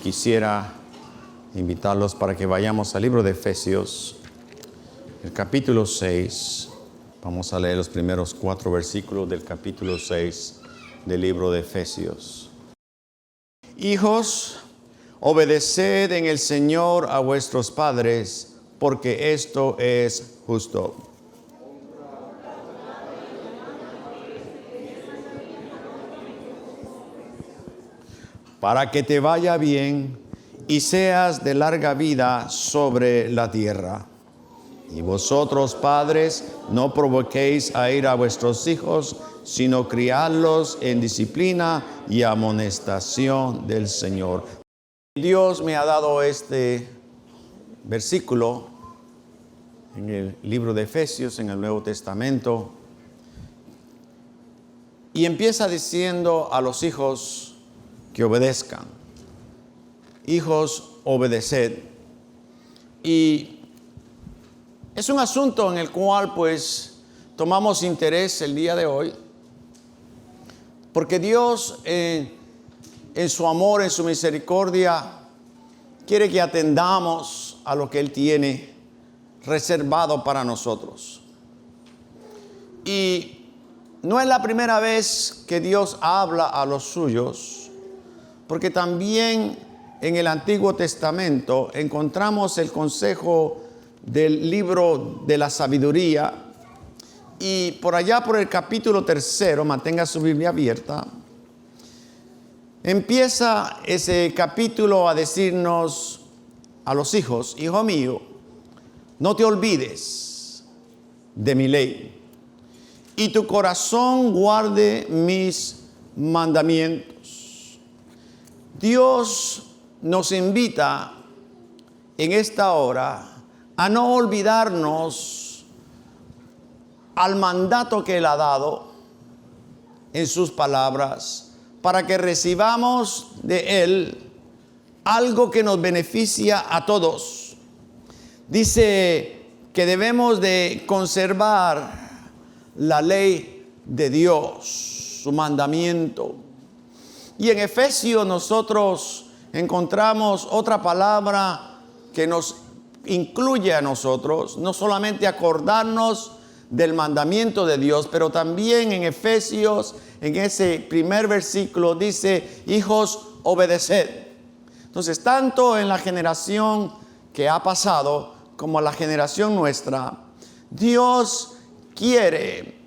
quisiera invitarlos para que vayamos al libro de Efesios, el capítulo 6. Vamos a leer los primeros 4 versículos del capítulo 6 del libro de Efesios. Hijos, obedeced en el Señor a vuestros padres, porque esto es justo. Para que te vaya bien y seas de larga vida sobre la tierra. Y vosotros, padres, no provoquéis a ira a vuestros hijos, sino criadlos en disciplina y amonestación del Señor. Dios me ha dado este versículo en el libro de Efesios, en el Nuevo Testamento, y empieza diciendo a los hijos que obedezcan. Hijos, obedeced. Y es un asunto en el cual pues tomamos interés el día de hoy, porque Dios en su amor, en su misericordia, quiere que atendamos a lo que Él tiene reservado para nosotros. Y no es la primera vez que Dios habla a los suyos, porque también en el Antiguo Testamento encontramos el consejo del libro de la sabiduría. Y por allá por el capítulo 3, mantenga su Biblia abierta, empieza ese capítulo a decirnos a los hijos: hijo mío, no te olvides de mi ley, y tu corazón guarde mis mandamientos. Dios nos invita en esta hora a no olvidarnos al mandato que Él ha dado en sus palabras, para que recibamos de Él algo que nos beneficia a todos. Dice que debemos de conservar la ley de Dios, su mandamiento. Y en Efesios nosotros encontramos otra palabra que nos incluye a nosotros, no solamente acordarnos del mandamiento de Dios, pero también en Efesios, en ese primer versículo dice: hijos, obedeced. Entonces, tanto en la generación que ha pasado como en la generación nuestra, Dios quiere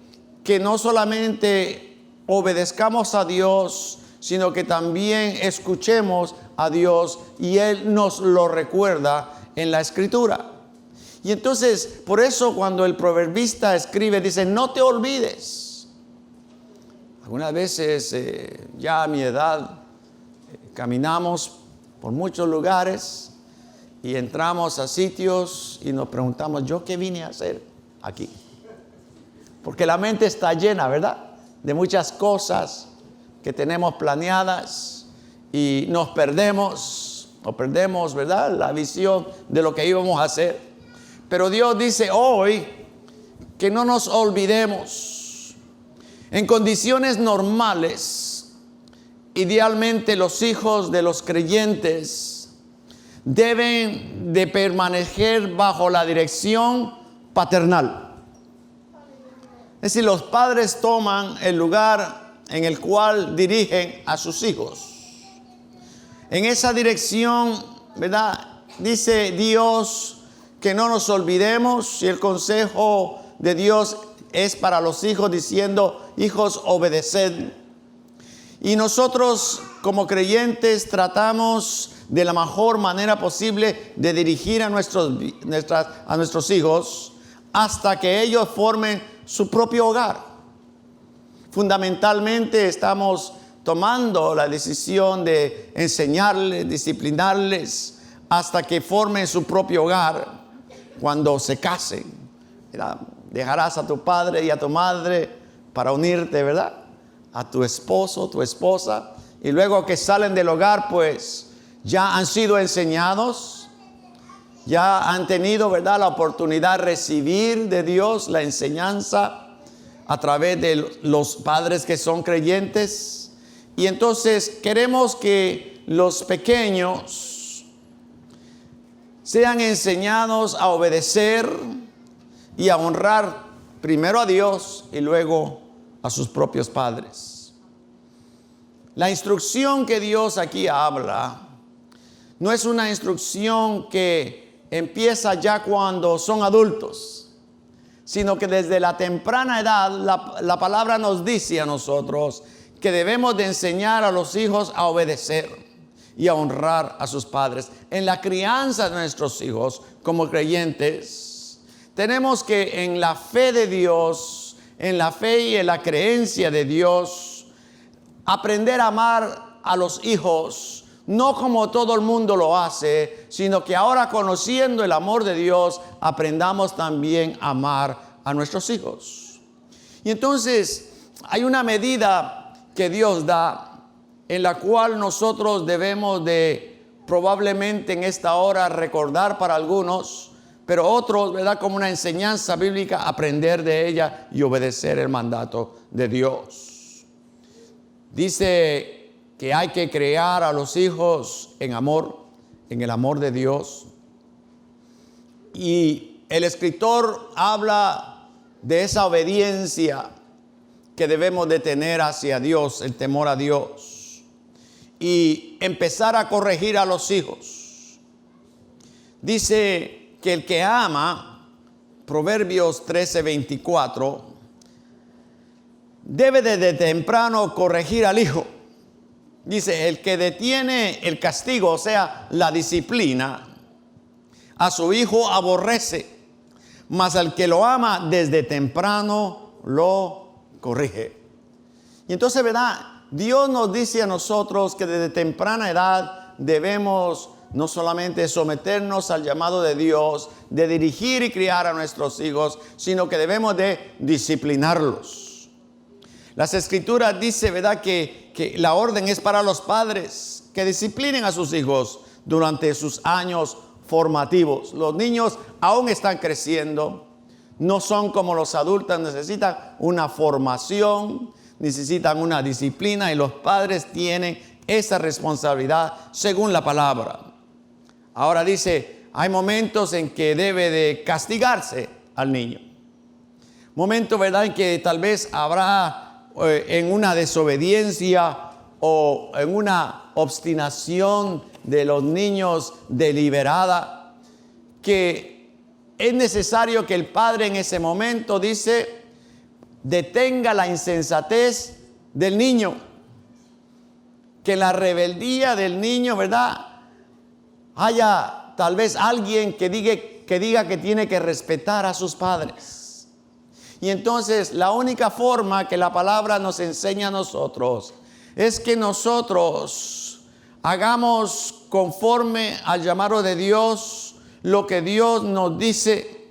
que no solamente obedezcamos a Dios, sino que también escuchemos a Dios, y Él nos lo recuerda en la Escritura. Y entonces, por eso cuando el proverbista escribe, dice: no te olvides. Algunas veces, ya a mi edad, caminamos por muchos lugares y entramos a sitios y nos preguntamos: ¿yo qué vine a hacer aquí? Porque la mente está llena, ¿verdad?, de muchas cosas que tenemos planeadas, y nos perdemos, ¿verdad?, la visión de lo que íbamos a hacer. Pero Dios dice hoy que no nos olvidemos. En condiciones normales, idealmente los hijos de los creyentes deben de permanecer bajo la dirección paternal. Es decir, los padres toman el lugar en el cual dirigen a sus hijos. En esa dirección, ¿verdad?, dice Dios que no nos olvidemos, y el consejo de Dios es para los hijos diciendo: hijos, obedeced. Y nosotros como creyentes tratamos de la mejor manera posible de dirigir a nuestros hijos hasta que ellos formen su propio hogar. Fundamentalmente estamos tomando la decisión de enseñarles, disciplinarles hasta que formen su propio hogar. Cuando se casen, ¿verdad?, dejarás a tu padre y a tu madre para unirte, ¿verdad?, a tu esposo, tu esposa. Y luego que salen del hogar, pues ya han sido enseñados, ya han tenido, ¿verdad?, la oportunidad de recibir de Dios la enseñanza a través de los padres que son creyentes. Y entonces queremos que los pequeños sean enseñados a obedecer y a honrar primero a Dios y luego a sus propios padres. La instrucción que Dios aquí habla no es una instrucción que empieza ya cuando son adultos, sino que desde la temprana edad la palabra nos dice a nosotros que debemos de enseñar a los hijos a obedecer y a honrar a sus padres. En la crianza de nuestros hijos como creyentes, tenemos que en la fe de Dios, en la fe y en la creencia de Dios, aprender a amar a los hijos, no como todo el mundo lo hace, sino que ahora conociendo el amor de Dios, aprendamos también a amar a nuestros hijos. Y entonces hay una medida que Dios da, en la cual nosotros debemos de probablemente en esta hora recordar para algunos, pero otros, ¿verdad?, como una enseñanza bíblica, aprender de ella y obedecer el mandato de Dios. Dice que hay que criar a los hijos en amor, en el amor de Dios. Y el escritor habla de esa obediencia que debemos de tener hacia Dios, el temor a Dios. Y empezar a corregir a los hijos. Dice que el que ama, Proverbios 13:24, debe de temprano corregir al hijo. Dice, el que detiene el castigo, o sea, la disciplina, a su hijo aborrece, mas al que lo ama desde temprano lo corrige. Y entonces, ¿verdad? Dios nos dice a nosotros que desde temprana edad debemos no solamente someternos al llamado de Dios, de dirigir y criar a nuestros hijos, sino que debemos de disciplinarlos. Las escrituras dicen, ¿verdad?, que la orden es para los padres que disciplinen a sus hijos durante sus años formativos. Los niños aún están creciendo, no son como los adultos, necesitan una formación, necesitan una disciplina y los padres tienen esa responsabilidad según la palabra. Ahora dice, hay momentos en que debe de castigarse al niño. Momentos, ¿verdad?, en que tal vez habrá en una desobediencia o en una obstinación de los niños deliberada, que es necesario que el padre en ese momento, dice, detenga la insensatez del niño, que la rebeldía del niño, ¿verdad?, haya tal vez alguien que diga que tiene que respetar a sus padres. Y entonces la única forma que la palabra nos enseña a nosotros es que nosotros hagamos conforme al llamado de Dios lo que Dios nos dice,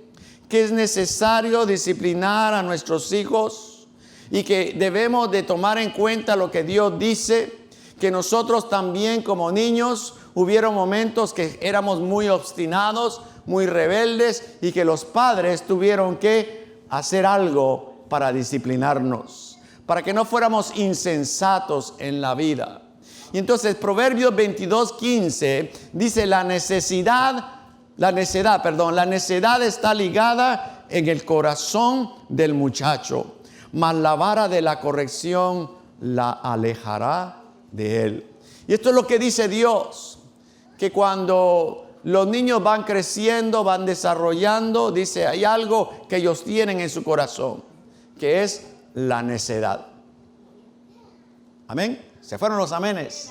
que es necesario disciplinar a nuestros hijos y que debemos de tomar en cuenta lo que Dios dice, que nosotros también como niños hubieron momentos que éramos muy obstinados, muy rebeldes y que los padres tuvieron que hacer algo para disciplinarnos, para que no fuéramos insensatos en la vida. Y entonces Proverbios 22:15 dice, la necedad está ligada en el corazón del muchacho, mas la vara de la corrección la alejará de él. Y esto es lo que dice Dios, que cuando los niños van creciendo, van desarrollando, dice, hay algo que ellos tienen en su corazón, que es la necedad. Amén. Se fueron los amenes.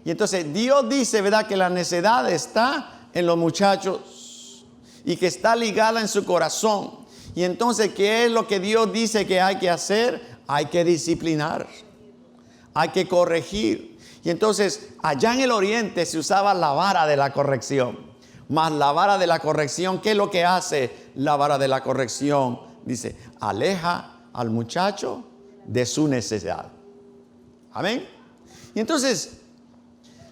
Y entonces Dios dice, ¿verdad?, que la necedad está en los muchachos y que está ligada en su corazón. Y entonces, ¿qué es lo que Dios dice que hay que hacer? Hay que disciplinar, hay que corregir. Y entonces, allá en el oriente se usaba la vara de la corrección. Mas la vara de la corrección, ¿qué es lo que hace la vara de la corrección? Dice, aleja al muchacho de su necesidad. Amén. Y entonces,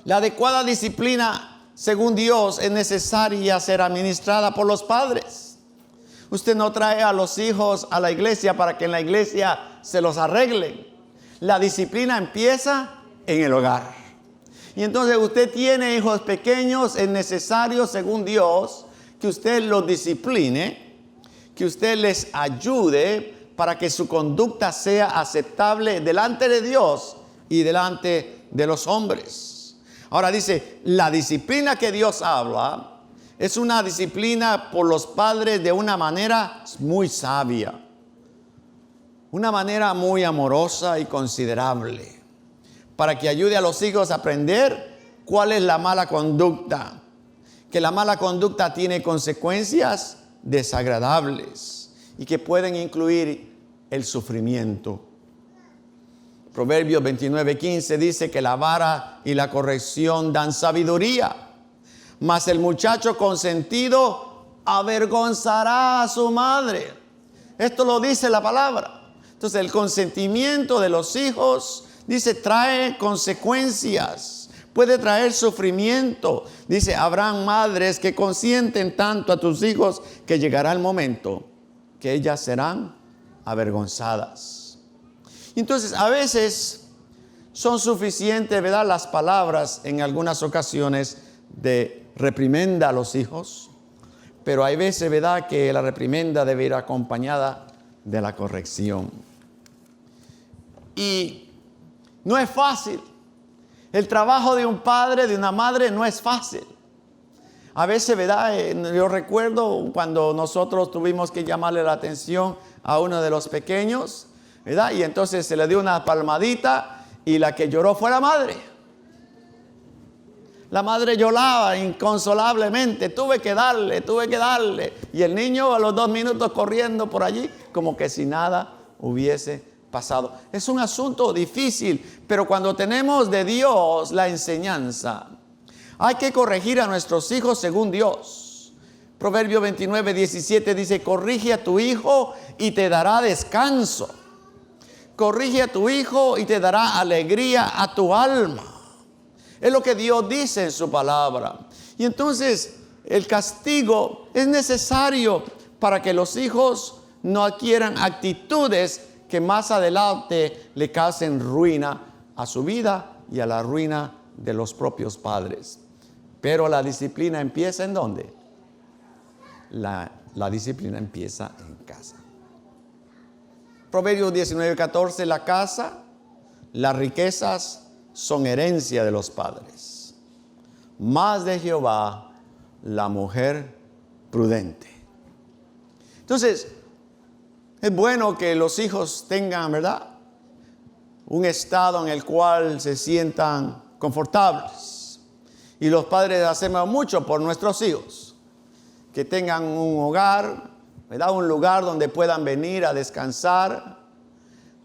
la adecuada disciplina, según Dios, es necesaria ser administrada por los padres. Usted no trae a los hijos a la iglesia para que en la iglesia se los arreglen. La disciplina empieza en el hogar. Y entonces usted tiene hijos pequeños, es necesario, según Dios, que usted los discipline, que usted les ayude para que su conducta sea aceptable delante de Dios y delante de los hombres. Ahora dice, la disciplina que Dios habla es una disciplina por los padres de una manera muy sabia, una manera muy amorosa y considerable, para que ayude a los hijos a aprender cuál es la mala conducta, que la mala conducta tiene consecuencias desagradables y que pueden incluir el sufrimiento. Proverbios 29:15 dice que la vara y la corrección dan sabiduría, mas el muchacho consentido avergonzará a su madre. Esto lo dice la palabra. Entonces el consentimiento de los hijos, dice, trae consecuencias, puede traer sufrimiento. Dice, habrán madres que consienten tanto a tus hijos que llegará el momento que ellas serán avergonzadas. Entonces a veces son suficientes, ¿verdad?, las palabras en algunas ocasiones de reprimenda a los hijos, pero hay veces, ¿verdad?, que la reprimenda debe ir acompañada de la corrección. Y no es fácil. El trabajo de un padre, de una madre, no es fácil. A veces, ¿verdad?, yo recuerdo cuando nosotros tuvimos que llamarle la atención a uno de los pequeños, ¿verdad?, y entonces se le dio una palmadita y la que lloró fue la madre. La madre lloraba inconsolablemente, tuve que darle. Y el niño a los 2 minutos corriendo por allí como que si nada hubiese pasado. Es un asunto difícil, pero cuando tenemos de Dios la enseñanza, hay que corregir a nuestros hijos según Dios. Proverbio 29:17 dice, corrige a tu hijo y te dará descanso. Corrige a tu hijo y te dará alegría a tu alma. Es lo que Dios dice en su palabra. Y entonces el castigo es necesario para que los hijos no adquieran actitudes que más adelante le causen ruina a su vida y a la ruina de los propios padres. Pero la disciplina empieza ¿en dónde? La disciplina empieza en casa. Proverbios 19:14, la casa, las riquezas son herencia de los padres, mas de Jehová la mujer prudente. Entonces, es bueno que los hijos tengan, ¿verdad?, un estado en el cual se sientan confortables. Y los padres hacemos mucho por nuestros hijos, que tengan un hogar, ¿verdad?, un lugar donde puedan venir a descansar,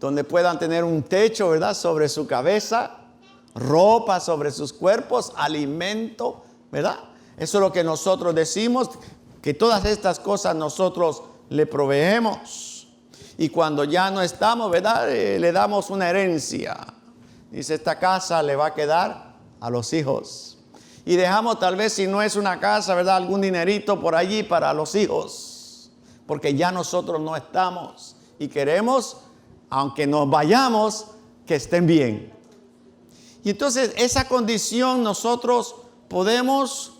donde puedan tener un techo, ¿verdad?, sobre su cabeza, ropa sobre sus cuerpos, alimento, ¿verdad? Eso es lo que nosotros decimos, que todas estas cosas nosotros le proveemos. Y cuando ya no estamos, ¿verdad?, le damos una herencia. Dice, esta casa le va a quedar a los hijos. Y dejamos tal vez, si no es una casa, ¿verdad?, algún dinerito por allí para los hijos. Porque ya nosotros no estamos y queremos, aunque nos vayamos, que estén bien. Y entonces esa condición nosotros podemos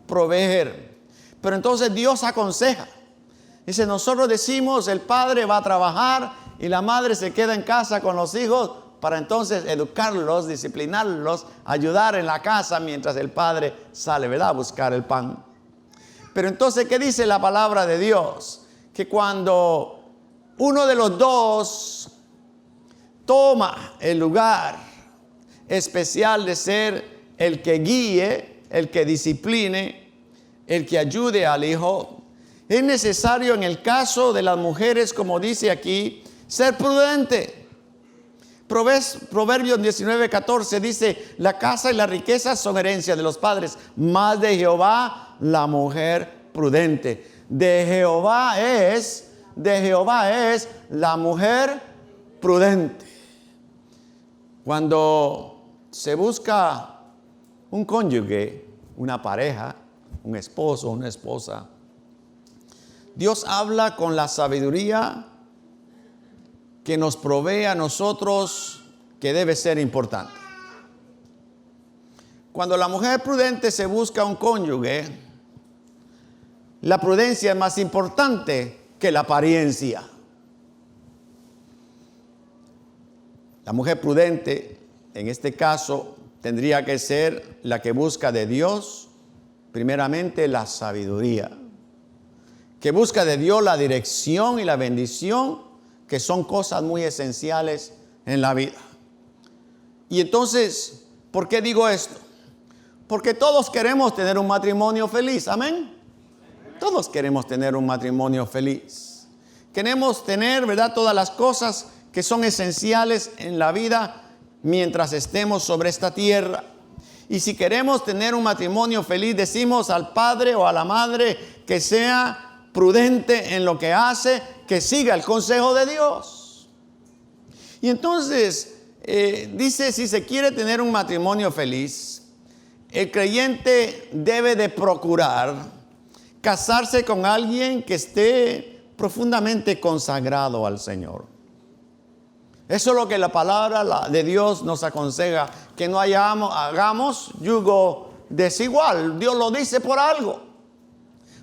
proveer. Pero entonces Dios aconseja. Dice, nosotros decimos, el padre va a trabajar y la madre se queda en casa con los hijos para entonces educarlos, disciplinarlos, ayudar en la casa mientras el padre sale, ¿verdad?, a buscar el pan. Pero entonces, ¿qué dice la palabra de Dios? Que cuando uno de los dos toma el lugar especial de ser el que guíe, el que discipline, el que ayude al hijo, es necesario en el caso de las mujeres, como dice aquí, ser prudente. Proverbios 19:14 dice, la casa y la riqueza son herencia de los padres, mas de Jehová la mujer prudente. De Jehová es la mujer prudente. Cuando se busca un cónyuge, una pareja, un esposo, una esposa, Dios habla con la sabiduría que nos provee a nosotros, que debe ser importante. cuando la mujer prudente se busca un cónyuge, la prudencia es más importante que la apariencia. La mujer prudente, en este caso, tendría que ser la que busca de Dios, primeramente, la sabiduría. Que busca de Dios la dirección y la bendición, que son cosas muy esenciales en la vida. Y entonces, ¿por qué digo esto? Porque todos queremos tener un matrimonio feliz, amén. Todos queremos tener un matrimonio feliz. Queremos tener, ¿verdad?, todas las cosas que son esenciales en la vida mientras estemos sobre esta tierra. Y si queremos tener un matrimonio feliz, decimos al padre o a la madre que sea prudente en lo que hace, que siga el consejo de Dios. Y entonces dice, si se quiere tener un matrimonio feliz, el creyente debe de procurar casarse con alguien que esté profundamente consagrado al Señor. Eso es lo que la palabra de Dios nos aconseja, que no hagamos yugo desigual. Dios lo dice por algo.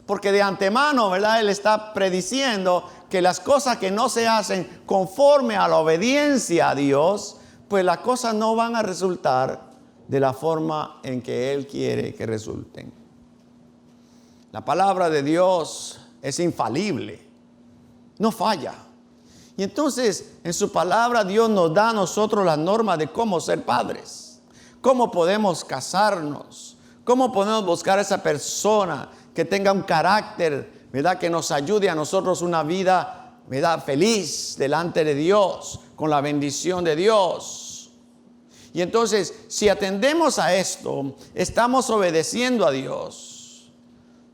Porque de antemano, ¿verdad?, Él está prediciendo que las cosas que no se hacen conforme a la obediencia a Dios, pues las cosas no van a resultar de la forma en que Él quiere que resulten. La palabra de Dios es infalible, no falla. Y entonces, en su palabra, Dios nos da a nosotros las normas de cómo ser padres, cómo podemos casarnos, cómo podemos buscar a esa persona que tenga un carácter, ¿verdad?, que nos ayude a nosotros una vida, ¿verdad?, feliz delante de Dios, con la bendición de Dios. Y entonces, si atendemos a esto, estamos obedeciendo a Dios.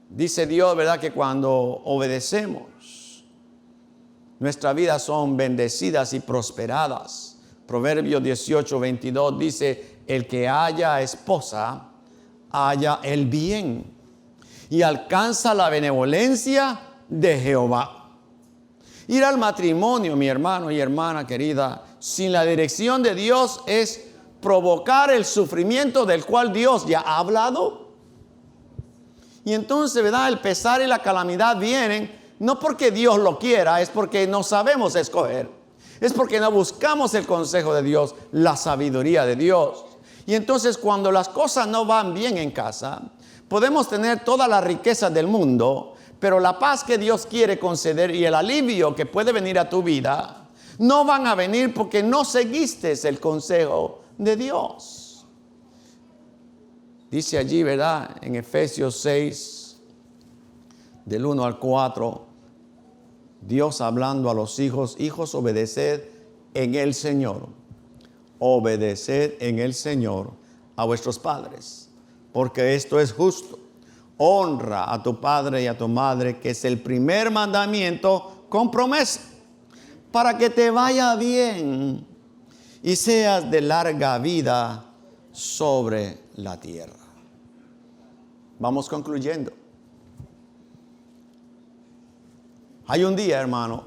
Dice Dios, ¿verdad?, que cuando obedecemos, nuestras vidas son bendecidas y prosperadas. Proverbios 18:22 dice, el que haya esposa, haya el bien y alcanza la benevolencia de Jehová. Ir al matrimonio, mi hermano y hermana querida, sin la dirección de Dios es provocar el sufrimiento del cual Dios ya ha hablado. Y entonces, ¿verdad?, el pesar y la calamidad vienen no porque Dios lo quiera, es porque no sabemos escoger. Es porque no buscamos el consejo de Dios, la sabiduría de Dios. Y entonces cuando las cosas no van bien en casa, podemos tener toda la riqueza del mundo, pero la paz que Dios quiere conceder y el alivio que puede venir a tu vida, no van a venir porque no seguiste el consejo de Dios. Dice allí, ¿verdad?, en Efesios 6, del 1 al 4, Dios hablando a los hijos, obedeced en el Señor. Obedeced en el Señor a vuestros padres, porque esto es justo. Honra a tu padre y a tu madre, que es el primer mandamiento con promesa, para que te vaya bien y seas de larga vida sobre la tierra. Vamos concluyendo. Hay un día, hermano,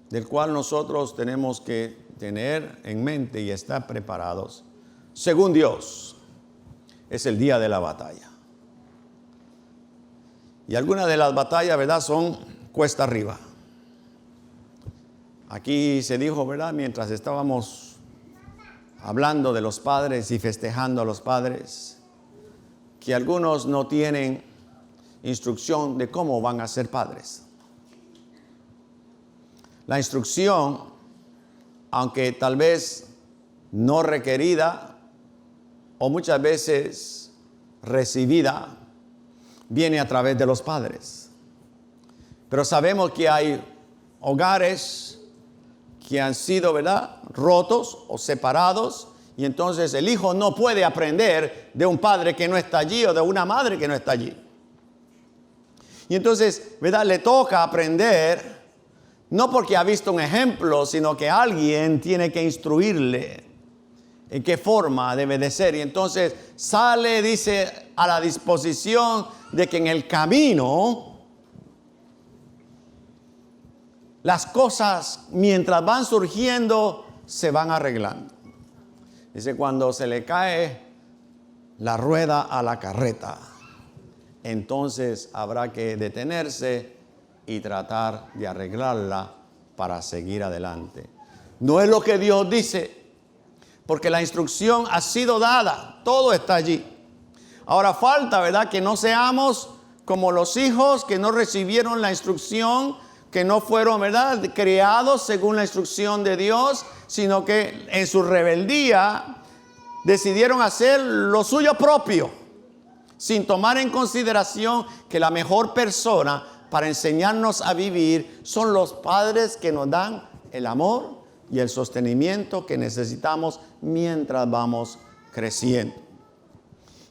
del cual nosotros tenemos que tener en mente y estar preparados. Según Dios, es el día de la batalla. Y algunas de las batallas, ¿verdad?, son cuesta arriba. Aquí se dijo, ¿verdad?, mientras estábamos hablando de los padres y festejando a los padres, que algunos no tienen instrucción de cómo van a ser padres. La instrucción, aunque tal vez no requerida o muchas veces recibida, viene a través de los padres. Pero sabemos que hay hogares que han sido, ¿verdad?, rotos o separados, y entonces el hijo no puede aprender de un padre que no está allí o de una madre que no está allí. Y entonces, ¿verdad?, le toca aprender. No porque ha visto un ejemplo, sino que alguien tiene que instruirle en qué forma debe de ser. Y entonces sale, dice, a la disposición de que en el camino las cosas, mientras van surgiendo, se van arreglando. Dice, cuando se le cae la rueda a la carreta. Entonces habrá que detenerse y tratar de arreglarla para seguir adelante. No es lo que Dios dice, porque la instrucción ha sido dada, todo está allí. Ahora falta, ¿verdad?, que no seamos como los hijos que no recibieron la instrucción, que no fueron, ¿verdad?, criados según la instrucción de Dios, sino que en su rebeldía decidieron hacer lo suyo propio, sin tomar en consideración que la mejor persona para enseñarnos a vivir son los padres que nos dan el amor y el sostenimiento que necesitamos mientras vamos creciendo.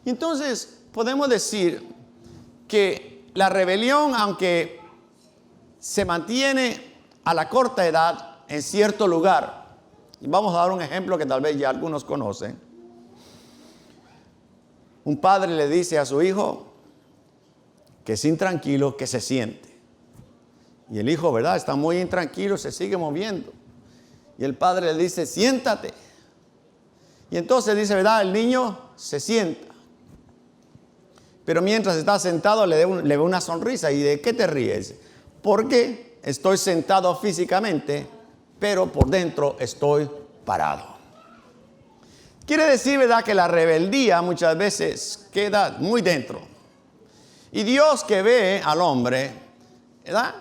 Y entonces podemos decir que la rebelión, aunque se mantiene a la corta edad en cierto lugar, y vamos a dar un ejemplo que tal vez ya algunos conocen. Un padre le dice a su hijo que es intranquilo, que se siente. Y el hijo, ¿verdad?, está muy intranquilo, se sigue moviendo. Y el padre le dice, siéntate. Y entonces dice, ¿verdad?, el niño se sienta. Pero mientras está sentado le ve una sonrisa. ¿Y de qué te ríes? Porque estoy sentado físicamente, pero por dentro estoy parado. Quiere decir, ¿verdad?, que la rebeldía muchas veces queda muy dentro. Y Dios, que ve al hombre, ¿verdad?,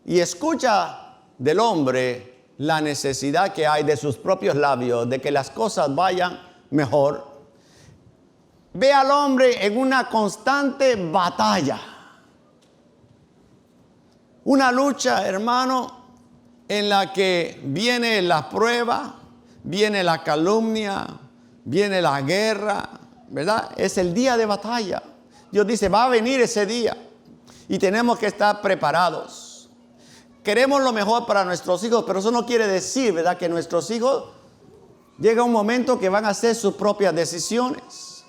y escucha del hombre la necesidad que hay de sus propios labios, de que las cosas vayan mejor, ve al hombre en una constante batalla. Una lucha, hermano, en la que viene la prueba, viene la calumnia, viene la guerra, ¿verdad? Es el día de batalla. Dios dice, va a venir ese día y tenemos que estar preparados. Queremos lo mejor para nuestros hijos, pero eso no quiere decir, ¿verdad?, que nuestros hijos llega un momento que van a hacer sus propias decisiones.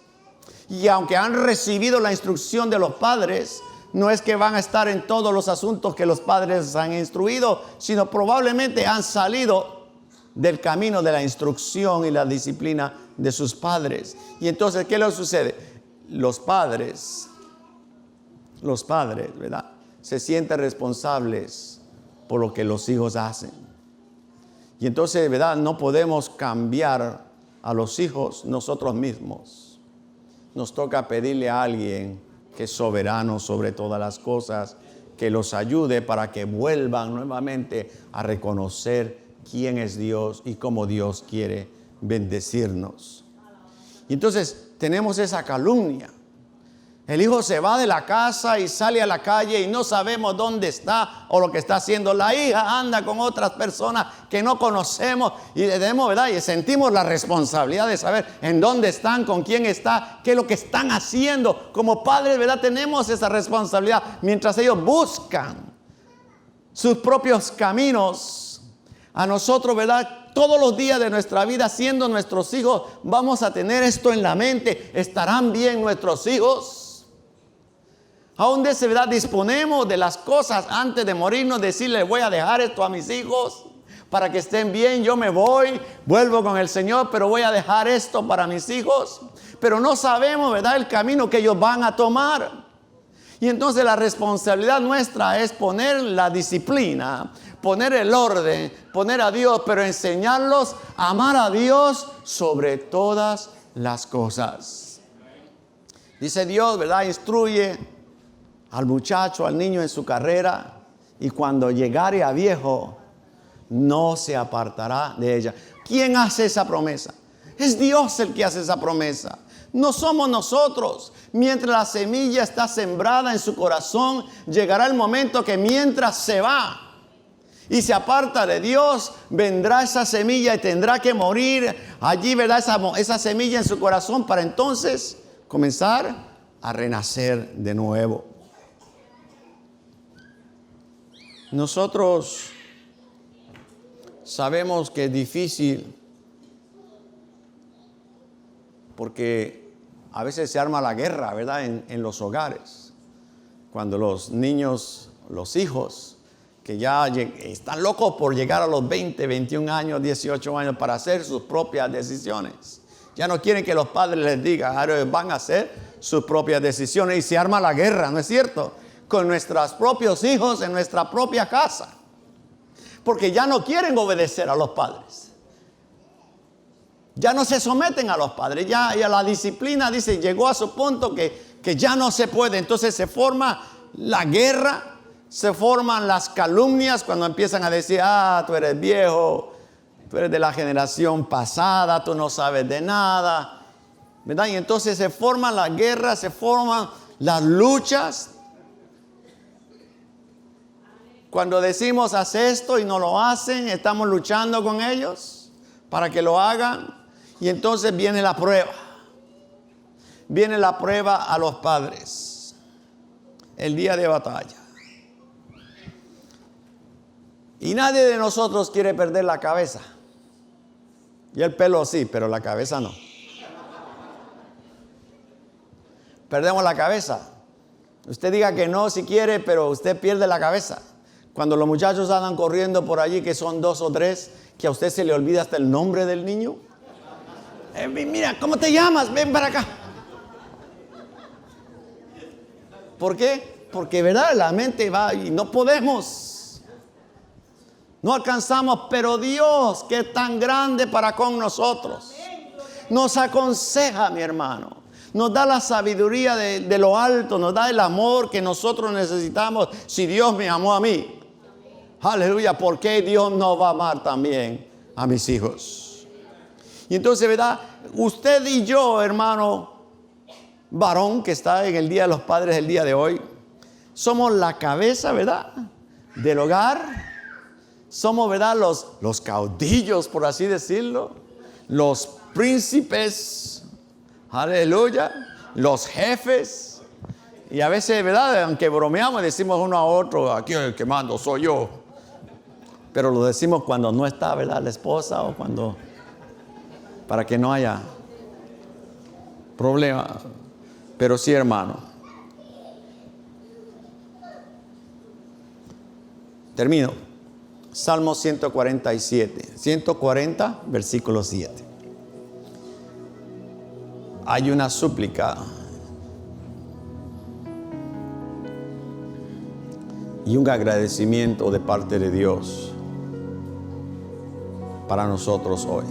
Y aunque han recibido la instrucción de los padres, no es que van a estar en todos los asuntos que los padres han instruido, sino probablemente han salido del camino de la instrucción y la disciplina de sus padres. Y entonces, ¿qué les sucede? Los padres, ¿verdad?, se sienten responsables por lo que los hijos hacen. Y entonces, ¿verdad?, no podemos cambiar a los hijos nosotros mismos. Nos toca pedirle a alguien que es soberano sobre todas las cosas, que los ayude para que vuelvan nuevamente a reconocer quién es Dios y cómo Dios quiere bendecirnos. Y entonces tenemos esa calumnia. El hijo se va de la casa y sale a la calle y no sabemos dónde está o lo que está haciendo. La hija anda con otras personas que no conocemos y tenemos, ¿verdad?, y sentimos la responsabilidad de saber en dónde están, con quién está, qué es lo que están haciendo. Como padres, ¿verdad?, tenemos esa responsabilidad. Mientras ellos buscan sus propios caminos, a nosotros, ¿verdad?, todos los días de nuestra vida, siendo nuestros hijos, vamos a tener esto en la mente. ¿Estarán bien nuestros hijos? Aún de esa, ¿verdad?, disponemos de las cosas antes de morirnos, decirle, voy a dejar esto a mis hijos para que estén bien, yo me voy, vuelvo con el Señor, pero voy a dejar esto para mis hijos. Pero no sabemos, ¿verdad?, el camino que ellos van a tomar. Y entonces la responsabilidad nuestra es poner la disciplina, poner el orden, poner a Dios, pero enseñarlos a amar a Dios sobre todas las cosas. Dice Dios, ¿verdad?, instruye al muchacho, al niño en su carrera, y cuando llegare a viejo, no se apartará de ella. ¿Quién hace esa promesa? Es Dios el que hace esa promesa. No somos nosotros. Mientras la semilla está sembrada en su corazón, llegará el momento que mientras se va y se aparta de Dios, vendrá esa semilla y tendrá que morir allí, ¿verdad?, esa semilla en su corazón, para entonces comenzar a renacer de nuevo. Nosotros sabemos que es difícil porque a veces se arma la guerra, ¿verdad?, en los hogares. Cuando los niños, los hijos, que ya están locos por llegar a los 20, 21 años, 18 años para hacer sus propias decisiones. Ya no quieren que los padres les digan, ahora van a hacer sus propias decisiones y se arma la guerra, ¿no es cierto? Con nuestros propios hijos en nuestra propia casa. Porque ya no quieren obedecer a los padres. Ya no se someten a los padres. Ya la disciplina, dice, llegó a su punto que ya no se puede. Entonces se forma la guerra. Se forman las calumnias cuando empiezan a decir, tú eres viejo, tú eres de la generación pasada, tú no sabes de nada, ¿verdad? Y entonces se forman las guerras, se forman las luchas. Cuando decimos, haz esto y no lo hacen, estamos luchando con ellos para que lo hagan. Y entonces viene la prueba. Viene la prueba a los padres. El día de batalla. Y nadie de nosotros quiere perder la cabeza. Y el pelo sí, pero la cabeza no. Perdemos la cabeza. Usted diga que no si quiere, pero usted pierde la cabeza. Cuando los muchachos andan corriendo por allí, que son 2 o 3, que a usted se le olvida hasta el nombre del niño. Mira, ¿cómo te llamas? Ven para acá. ¿Por qué? Porque, ¿verdad? La mente va y no podemos. No alcanzamos, pero Dios, que es tan grande para con nosotros, nos aconseja, mi hermano. Nos da la sabiduría de lo alto, nos da el amor que nosotros necesitamos. Si Dios me amó a mí, aleluya, ¿por qué Dios no va a amar también a mis hijos? Y entonces, ¿verdad? Usted y yo, hermano varón, que está en el Día de los Padres el día de hoy, somos la cabeza, ¿verdad?, del hogar. Somos, ¿verdad?, los caudillos, por así decirlo, los príncipes, aleluya, los jefes. Y a veces, ¿verdad?, aunque bromeamos, decimos uno a otro, aquí el que mando soy yo. Pero lo decimos cuando no está, ¿verdad?, la esposa, o cuando, para que no haya problema. Pero sí, hermano. Termino. Salmo 147, 140, versículo 7. Hay una súplica y un agradecimiento de parte de Dios para nosotros hoy.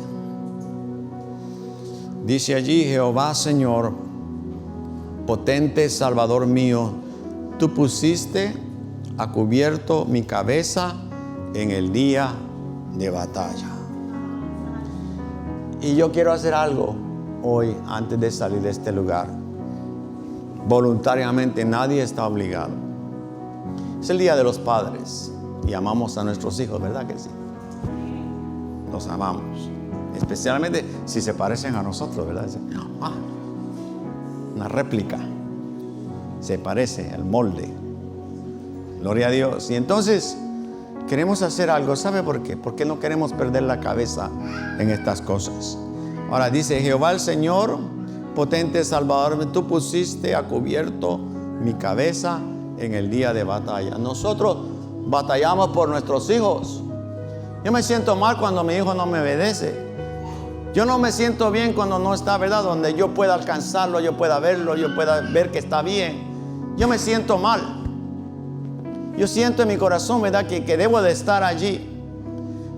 Dice allí, Jehová Señor, potente Salvador mío, tú pusiste a cubierto mi cabeza en el día de batalla. Y yo quiero hacer algo hoy antes de salir de este lugar. Voluntariamente, nadie está obligado. Es el Día de los Padres y amamos a nuestros hijos, ¿verdad que sí? Los amamos, especialmente si se parecen a nosotros, ¿verdad? Una réplica, se parece al molde. Gloria a Dios. Y entonces queremos hacer algo. ¿Sabe por qué? Porque no queremos perder la cabeza en estas cosas. Ahora dice, Jehová el Señor, potente Salvador, tú pusiste a cubierto mi cabeza en el día de batalla. Nosotros batallamos por nuestros hijos. Yo me siento mal cuando mi hijo no me obedece. Yo no me siento bien cuando no está, ¿verdad?, donde yo pueda alcanzarlo, yo pueda verlo, yo pueda ver que está bien. Yo me siento mal. Yo siento en mi corazón, ¿verdad?, que debo de estar allí.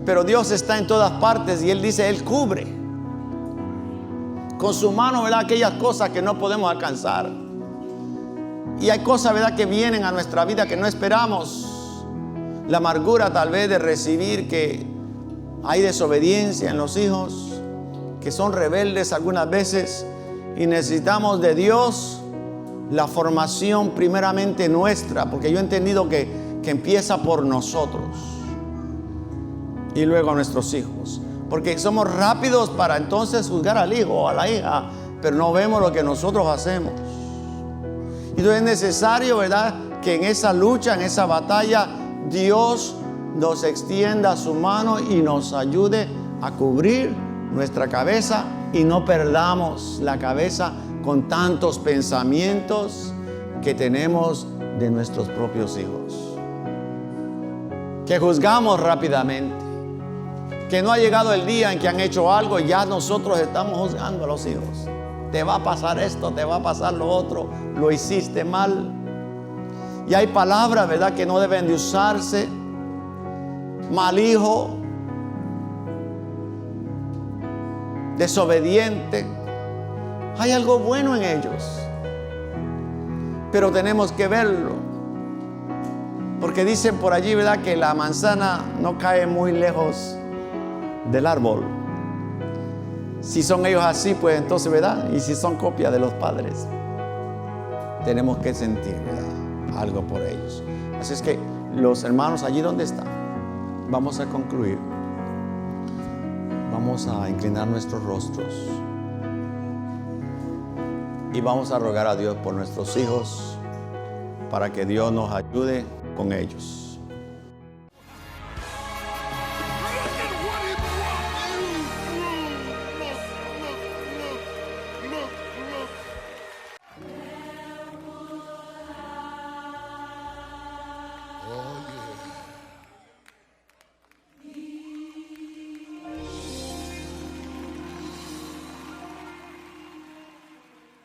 Pero Dios está en todas partes y Él dice, Él cubre con su mano, ¿verdad?, aquellas cosas que no podemos alcanzar. Y hay cosas, ¿verdad?, que vienen a nuestra vida que no esperamos. La amargura tal vez de recibir que hay desobediencia en los hijos, que son rebeldes algunas veces, y necesitamos de Dios la formación primeramente nuestra, porque yo he entendido que empieza por nosotros y luego a nuestros hijos, porque somos rápidos para entonces juzgar al hijo o a la hija, pero no vemos lo que nosotros hacemos. Entonces es necesario, ¿verdad?, que en esa lucha, en esa batalla, Dios nos extienda su mano y nos ayude a cubrir nuestra cabeza y no perdamos la cabeza con tantos pensamientos que tenemos de nuestros propios hijos, que juzgamos rápidamente, que no ha llegado el día en que han hecho algo y ya nosotros estamos juzgando a los hijos. Te va a pasar esto, te va a pasar lo otro, lo hiciste mal. Y hay palabras, ¿verdad?, que no deben de usarse. Mal hijo, desobediente. Hay algo bueno en ellos, pero tenemos que verlo, porque dicen por allí, ¿verdad?, que la manzana no cae muy lejos del árbol. Si son ellos así, pues entonces, ¿verdad?, y si son copia de los padres, tenemos que sentir, ¿verdad?, algo por ellos. Así es que los hermanos allí donde están, vamos a concluir. Vamos a inclinar nuestros rostros y vamos a rogar a Dios por nuestros hijos, para que Dios nos ayude con ellos.